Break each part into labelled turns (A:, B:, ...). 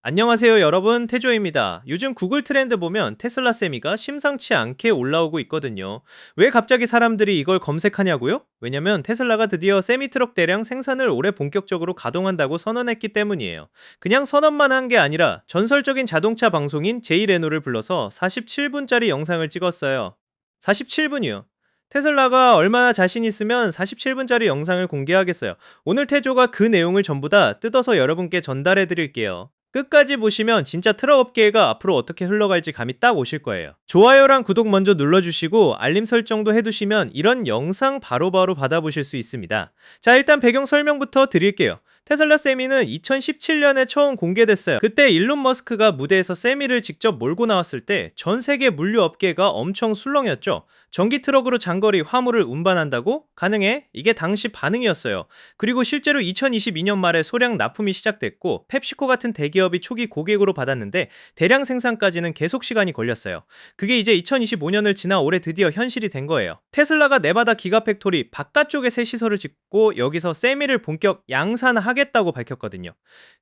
A: 안녕하세요 여러분, 태조입니다. 요즘 구글 트렌드 보면 테슬라 세미가 심상치 않게 올라오고 있거든요. 왜 갑자기 사람들이 이걸 검색하냐고요? 왜냐면 테슬라가 드디어 세미 트럭 대량 생산을 올해 본격적으로 가동한다고 선언했기 때문이에요. 그냥 선언만 한 게 아니라 전설적인 자동차 방송인 제이 레노를 불러서 47분짜리 영상을 찍었어요. 47분이요. 테슬라가 얼마나 자신 있으면 47분짜리 영상을 공개하겠어요. 오늘 태조가 그 내용을 전부 다 뜯어서 여러분께 전달해 드릴게요. 끝까지 보시면 진짜 트럭 업계가 앞으로 어떻게 흘러갈지 감이 딱 오실 거예요. 좋아요랑 구독 먼저 눌러주시고 알림 설정도 해두시면 이런 영상 바로바로 받아보실 수 있습니다. 자, 일단 배경 설명부터 드릴게요. 테슬라 세미는 2017년에 처음 공개됐어요. 그때 일론 머스크가 무대에서 세미를 직접 몰고 나왔을 때 전 세계 물류 업계가 엄청 술렁였죠. 전기 트럭으로 장거리 화물을 운반한다고? 가능해? 이게 당시 반응이었어요. 그리고 실제로 2022년 말에 소량 납품이 시작됐고 펩시코 같은 대기업이 초기 고객으로 받았는데 대량 생산까지는 계속 시간이 걸렸어요. 그게 이제 2025년을 지나 올해 드디어 현실이 된 거예요. 테슬라가 네바다 기가팩토리 바깥쪽에 새 시설을 짓고 여기서 세미를 본격 양산하겠다고 밝혔거든요.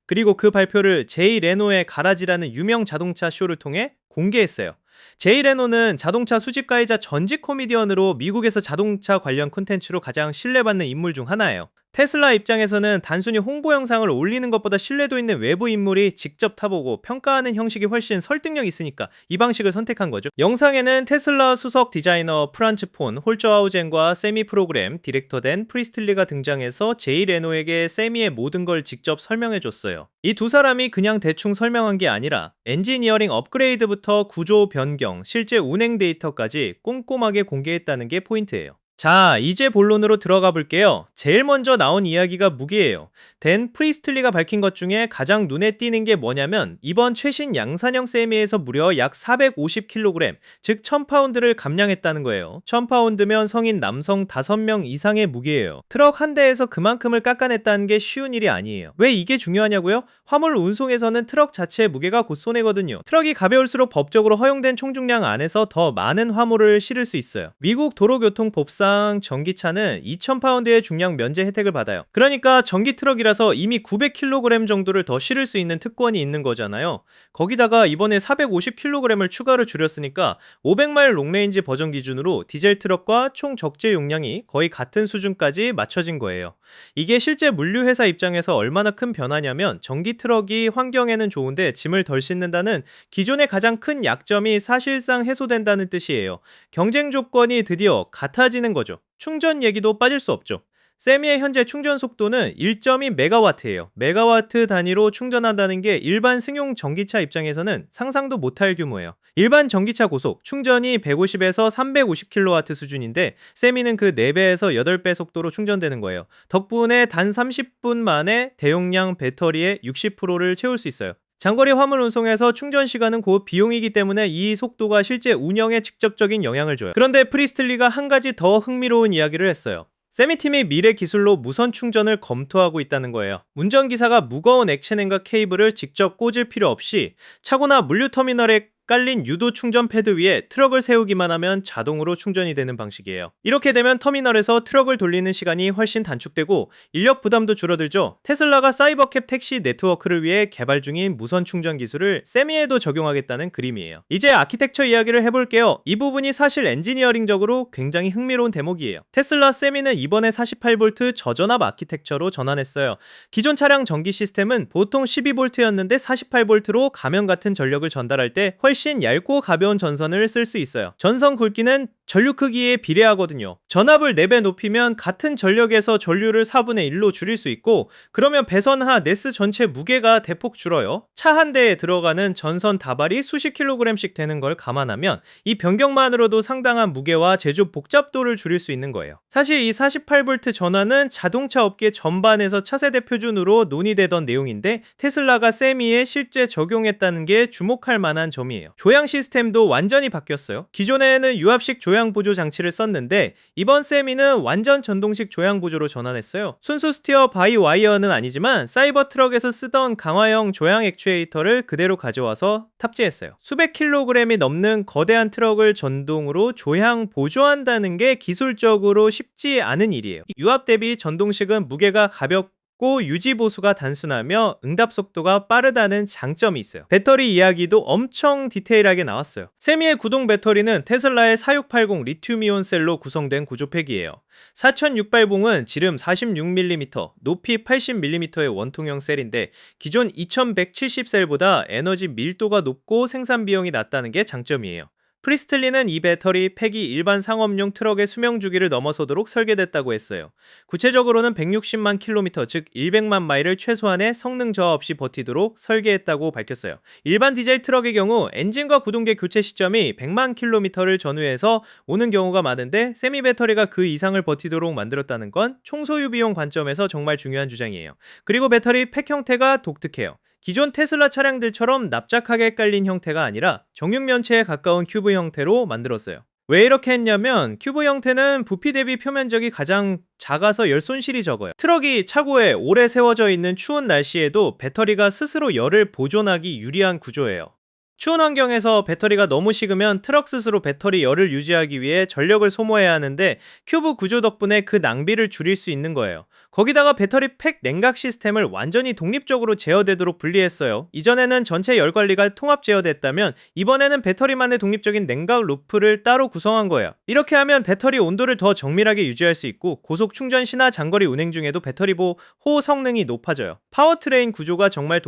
A: 그리고 그 발표를 제이 레노의 가라지라는 유명 자동차 쇼를 통해 공개했어요. 제이 레노는 자동차 수집가이자 전직 코미디언으로 미국에서 자동차 관련 콘텐츠로 가장 신뢰받는 인물 중 하나예요. 테슬라 입장에서는 단순히 홍보 영상을 올리는 것보다 신뢰도 있는 외부 인물이 직접 타보고 평가하는 형식이 훨씬 설득력 있으니까 이 방식을 선택한 거죠. 영상에는 테슬라 수석 디자이너 프란츠 폰 홀저하우젠과 세미 프로그램 디렉터 된 프리스틀리가 등장해서 제이 레노에게 세미의 모든 걸 직접 설명해줬어요. 이 두 사람이 그냥 대충 설명한 게 아니라 엔지니어링 업그레이드부터 구조 변경, 실제 운행 데이터까지 꼼꼼하게 공개했다는 게 포인트예요. 자, 이제 본론으로 들어가 볼게요. 제일 먼저 나온 이야기가 무게예요. 댄 프리스틀리가 밝힌 것 중에 가장 눈에 띄는 게 뭐냐면 이번 최신 양산형 세미에서 무려 약 450kg, 즉 1000파운드를 감량했다는 거예요. 1000파운드면 성인 남성 5명 이상의 무게예요. 트럭 한 대에서 그만큼을 깎아냈다는 게 쉬운 일이 아니에요. 왜 이게 중요하냐고요? 화물 운송에서는 트럭 자체의 무게가 곧 손해거든요. 트럭이 가벼울수록 법적으로 허용된 총중량 안에서 더 많은 화물을 실을 수 있어요. 미국 도로교통법상 전기차는 2000파운드의 중량 면제 혜택을 받아요. 그러니까 전기 트럭이라서 이미 900kg 정도를 더 실을 수 있는 특권이 있는 거잖아요. 거기다가 이번에 450kg을 추가로 줄였으니까 500마일 롱레인지 버전 기준으로 디젤 트럭과 총 적재 용량이 거의 같은 수준까지 맞춰진 거예요. 이게 실제 물류회사 입장에서 얼마나 큰 변화냐면 전기 트럭이 환경에는 좋은데 짐을 덜 싣는다는 기존의 가장 큰 약점이 사실상 해소된다는 뜻이에요. 경쟁 조건이 드디어 같아지는 거죠. 충전 얘기도 빠질 수 없죠. 세미의 현재 충전 속도는 1.2메가와트예요. 메가와트 단위로 충전한다는 게 일반 승용 전기차 입장에서는 상상도 못할 규모예요. 일반 전기차 고속 충전이 150에서 350kW 수준인데 세미는 그 4배에서 8배 속도로 충전되는 거예요. 덕분에 단 30분 만에 대용량 배터리의 60%를 채울 수 있어요. 장거리 화물 운송에서 충전 시간은 곧 비용이기 때문에 이 속도가 실제 운영에 직접적인 영향을 줘요. 그런데 프리스틀리가 한 가지 더 흥미로운 이야기를 했어요. 세미팀이 미래 기술로 무선 충전을 검토하고 있다는 거예요. 운전기사가 무거운 액체냉각 케이블을 직접 꽂을 필요 없이 차고나 물류터미널에 깔린 유도 충전 패드 위에 트럭을 세우기만 하면 자동으로 충전이 되는 방식이에요. 이렇게 되면 터미널에서 트럭을 돌리는 시간이 훨씬 단축되고 인력 부담도 줄어들죠. 테슬라가 사이버캡 택시 네트워크를 위해 개발 중인 무선 충전 기술을 세미에도 적용하겠다는 그림이에요. 이제 아키텍처 이야기를 해볼게요. 이 부분이 사실 엔지니어링적으로 굉장히 흥미로운 대목이에요. 테슬라 세미는 이번에 48V 저전압 아키텍처로 전환했어요. 기존 차량 전기 시스템은 보통 12V였는데 48V로 가면 같은 전력을 전달할 때 훨씬 얇고 가벼운 전선을 쓸 수 있어요. 전선 굵기는 전류 크기에 비례하거든요. 전압을 4배 높이면 같은 전력에서 전류를 4분의 1로 줄일 수 있고 그러면 배선하 네스 전체 무게가 대폭 줄어요. 차 한 대에 들어가는 전선 다발이 수십 킬로그램씩 되는 걸 감안하면 이 변경만으로도 상당한 무게와 제조 복잡도를 줄일 수 있는 거예요. 사실 이 48V 전환은 자동차 업계 전반에서 차세대 표준으로 논의되던 내용인데 테슬라가 세미에 실제 적용했다는 게 주목할 만한 점이에요. 조향 시스템도 완전히 바뀌었어요. 기존에는 유압식 조향 보조 장치를 썼는데 이번 세미는 완전 전동식 조향 보조로 전환했어요. 순수 스티어 바이 와이어는 아니지만 사이버 트럭에서 쓰던 강화형 조향 액추에이터를 그대로 가져와서 탑재했어요. 수백 킬로그램이 넘는 거대한 트럭을 전동으로 조향 보조한다는 게 기술적으로 쉽지 않은 일이에요. 유압 대비 전동식은 무게가 가볍 높고 유지 보수가 단순하며 응답 속도가 빠르다는 장점이 있어요. 배터리 이야기도 엄청 디테일하게 나왔어요. 세미의 구동 배터리는 테슬라의 4680 리튬이온 셀로 구성된 구조팩이에요. 4680은 지름 46mm, 높이 80mm의 원통형 셀인데 기존 2170셀보다 에너지 밀도가 높고 생산 비용이 낮다는 게 장점이에요. 프리스틀리는 이 배터리 팩이 일반 상업용 트럭의 수명 주기를 넘어서도록 설계됐다고 했어요. 구체적으로는 160만 킬로미터, 즉 100만 마일을 최소한의 성능 저하 없이 버티도록 설계했다고 밝혔어요. 일반 디젤 트럭의 경우 엔진과 구동계 교체 시점이 100만 킬로미터를 전후해서 오는 경우가 많은데 세미 배터리가 그 이상을 버티도록 만들었다는 건 총소유 비용 관점에서 정말 중요한 주장이에요. 그리고 배터리 팩 형태가 독특해요. 기존 테슬라 차량들처럼 납작하게 깔린 형태가 아니라 정육면체에 가까운 큐브 형태로 만들었어요. 왜 이렇게 했냐면 큐브 형태는 부피 대비 표면적이 가장 작아서 열 손실이 적어요. 트럭이 차고에 오래 세워져 있는 추운 날씨에도 배터리가 스스로 열을 보존하기 유리한 구조예요. 추운 환경에서 배터리가 너무 식으면 트럭 스스로 배터리 열을 유지하기 위해 전력을 소모해야 하는데 큐브 구조 덕분에 그 낭비를 줄일 수 있는 거예요. 거기다가 배터리 팩 냉각 시스템을 완전히 독립적으로 제어되도록 분리했어요. 이전에는 전체 열 관리가 통합 제어됐다면 이번에는 배터리만의 독립적인 냉각 루프를 따로 구성한 거예요. 이렇게 하면 배터리 온도를 더 정밀하게 유지할 수 있고 고속 충전 시나 장거리 운행 중에도 배터리 보호 성능이 높아져요. 파워트레인 구조가 정말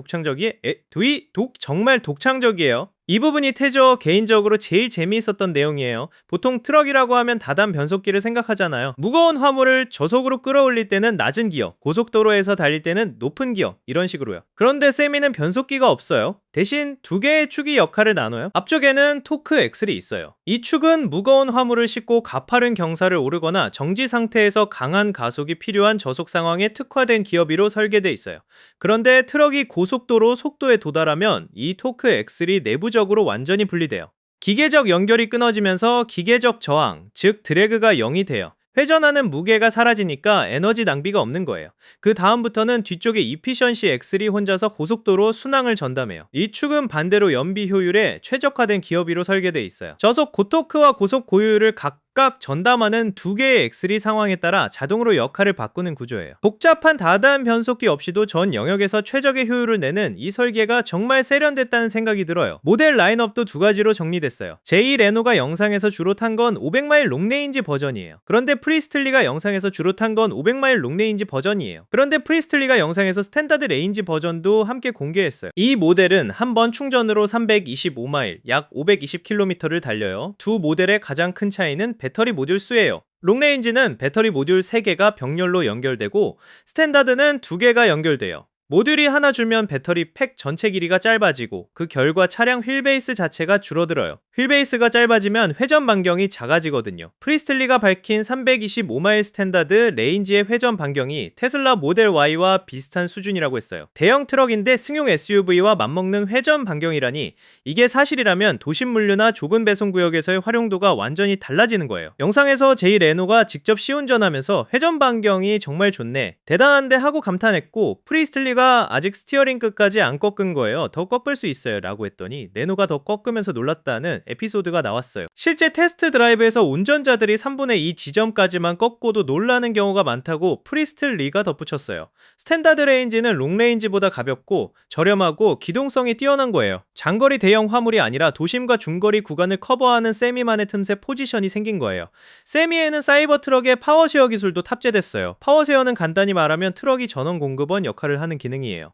A: 정말 독창적이에요. 이 부분이 개인적으로 제일 재미있었던 내용이에요. 보통 트럭이라고 하면 다단 변속기를 생각하잖아요. 무거운 화물을 저속으로 끌어올릴 때는 낮은 기어, 고속도로에서 달릴 때는 높은 기어, 이런 식으로요. 그런데 세미는 변속기가 없어요. 대신 두 개의 축이 역할을 나눠요. 앞쪽에는 토크 엑셀이 있어요. 이 축은 무거운 화물을 싣고 가파른 경사를 오르거나 정지 상태에서 강한 가속이 필요한 저속 상황에 특화된 기어비로 설계되어 있어요. 그런데 트럭이 고속도로 속도에 도달하면 이 토크 엑셀이 내부적으로 완전히 분리돼요. 기계적 연결이 끊어지면서 기계적 저항, 즉 드래그가 0이 돼요. 회전하는 무게가 사라지니까 에너지 낭비가 없는 거예요. 그 다음부터는 뒤쪽에 이피션시 엑셀이 혼자서 고속도로 순항을 전담해요. 이 축은 반대로 연비 효율에 최적화된 기어비로 설계되어 있어요. 저속 고토크와 고속 고효율을 각각 전담하는 두 개의 엑셀이 상황에 따라 자동으로 역할을 바꾸는 구조예요. 복잡한 다단 변속기 없이도 전 영역에서 최적의 효율을 내는 이 설계가 정말 세련됐다는 생각이 들어요. 모델 라인업도 두 가지로 정리됐어요. 제2 레노가 영상에서 주로 탄 건 500마일 롱레인지 버전이에요. 그런데 프리스틀리가 영상에서 주로 탄 건 500마일 롱레인지 버전이에요. 그런데 프리스틀리가 영상에서 스탠다드 레인지 버전도 함께 공개했어요. 이 모델은 한 번 충전으로 325마일, 약 520km를 달려요. 두 모델의 가장 큰 차이는 배터리 모듈 수예요. 롱레인지는 배터리 모듈 3개가 병렬로 연결되고 스탠다드는 2개가 연결돼요. 모듈이 하나 줄면 배터리 팩 전체 길이가 짧아지고 그 결과 차량 휠베이스 자체가 줄어들어요. 휠베이스가 짧아지면 회전 반경이 작아지거든요. 프리스틀리가 밝힌 325마일 스탠다드 레인지의 회전 반경이 테슬라 모델 Y와 비슷한 수준이라고 했어요. 대형 트럭인데 승용 SUV와 맞먹는 회전 반경이라니 이게 사실이라면 도심 물류나 좁은 배송 구역에서의 활용도가 완전히 달라지는 거예요. 영상에서 제이 레노가 직접 시운전하면서 회전 반경이 정말 좋네, 대단한데 하고 감탄했고 프리스틀리가 아직 스티어링 끝까지 안 꺾은 거예요. 더 꺾을 수 있어요 라고 했더니 레노가 더 꺾으면서 놀랐다는 에피소드가 나왔어요. 실제 테스트 드라이브에서 운전자들이 3분의 2 지점까지만 꺾고도 놀라는 경우가 많다고 프리스틀리가 덧붙였어요. 스탠다드 레인지는 롱레인지보다 가볍고 저렴하고 기동성이 뛰어난 거예요. 장거리 대형 화물이 아니라 도심과 중거리 구간을 커버하는 세미만의 틈새 포지션이 생긴 거예요. 세미에는 사이버 트럭의 파워쉐어 기술도 탑재됐어요. 파워쉐어는 간단히 말하면 트럭이 전원 공급원 역할을 하는 기능이에요.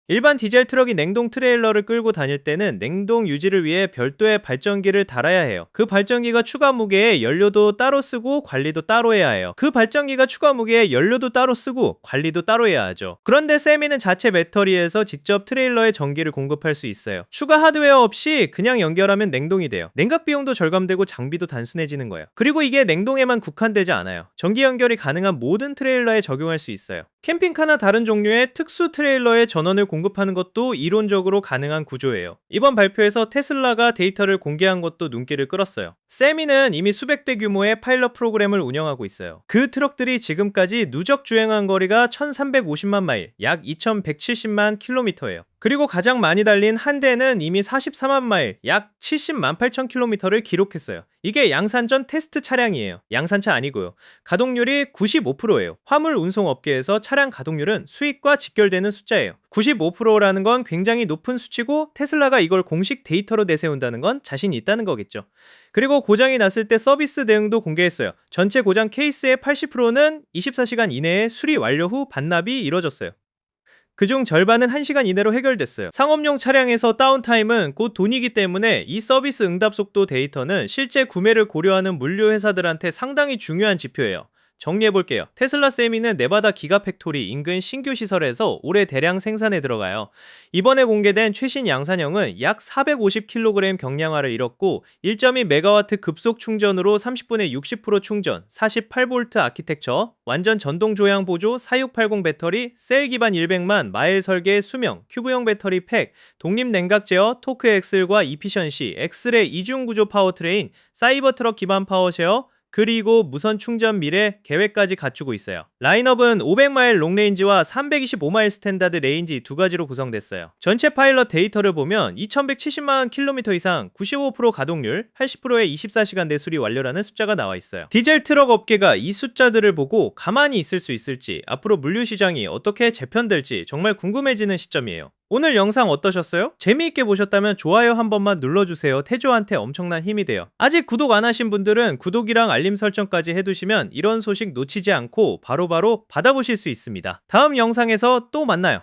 A: 일반 디젤 트럭이 냉동 트레일러를 끌고 다닐 때는 냉동 유지를 위해 별도의 발전기를 달아야 해요. 그 발전기가 추가 무게에 연료도 따로 쓰고 관리도 따로 해야 해요. 그 발전기가 추가 무게에 연료도 따로 쓰고 관리도 따로 해야 하죠. 그런데 세미는 자체 배터리에서 직접 트레일러에 전기를 공급할 수 있어요. 추가 하드웨어 없이 그냥 연결하면 냉동이 돼요. 냉각 비용도 절감되고 장비도 단순해지는 거예요. 그리고 이게 냉동에만 국한되지 않아요. 전기 연결이 가능한 모든 트레일러에 적용할 수 있어요. 캠핑카나 다른 종류의 특수 트레일러에 전원을 공급하는 것도 이론적으로 가능한 구조예요. 이번 발표에서 테슬라가 데이터를 공개한 것도 눈길을 끌었어요. 세미는 이미 수백 대 규모의 파일럿 프로그램을 운영하고 있어요. 그 트럭들이 지금까지 누적 주행한 거리가 1350만 마일, 약 2170만 킬로미터예요. 그리고 가장 많이 달린 한 대는 이미 44만 마일, 약 70만 8천 킬로미터를 기록했어요. 이게 양산전 테스트 차량이에요. 양산차 아니고요. 가동률이 95%예요. 화물 운송 업계에서 차량 가동률은 수익과 직결되는 숫자예요. 95%라는 건 굉장히 높은 수치고 테슬라가 이걸 공식 데이터로 내세운다는 건 자신 있다는 거겠죠. 그리고 고장이 났을 때 서비스 대응도 공개했어요. 전체 고장 케이스의 80%는 24시간 이내에 수리 완료 후 반납이 이뤄졌어요. 그중 절반은 1시간 이내로 해결됐어요. 상업용 차량에서 다운타임은 곧 돈이기 때문에 이 서비스 응답 속도 데이터는 실제 구매를 고려하는 물류 회사들한테 상당히 중요한 지표예요. 정리해볼게요. 테슬라 세미는 네바다 기가팩토리 인근 신규 시설에서 올해 대량 생산에 들어가요. 이번에 공개된 최신 양산형은 약 450kg 경량화를 이뤘고 1.2메가와트 급속 충전으로 30분에 60% 충전, 48V 아키텍처, 완전 전동 조향 보조 4680 배터리, 셀 기반 100만 마일 설계 수명, 큐브형 배터리 팩, 독립 냉각 제어, 토크 엑셀과 이피션시, 엑셀의 이중 구조 파워트레인, 사이버 트럭 기반 파워쉐어, 그리고 무선 충전 미래 계획까지 갖추고 있어요. 라인업은 500마일 롱레인지와 325마일 스탠다드 레인지 두 가지로 구성됐어요. 전체 파일럿 데이터를 보면 2170만 킬로미터 이상, 95% 가동률, 80%의 24시간 내 수리 완료라는 숫자가 나와 있어요. 디젤 트럭 업계가 이 숫자들을 보고 가만히 있을 수 있을지, 앞으로 물류 시장이 어떻게 재편될지 정말 궁금해지는 시점이에요. 오늘 영상 어떠셨어요? 재미있게 보셨다면 좋아요 한 번만 눌러주세요. 태조한테 엄청난 힘이 돼요. 아직 구독 안 하신 분들은 구독이랑 알림 설정까지 해두시면 이런 소식 놓치지 않고 바로바로 받아보실 수 있습니다. 다음 영상에서 또 만나요.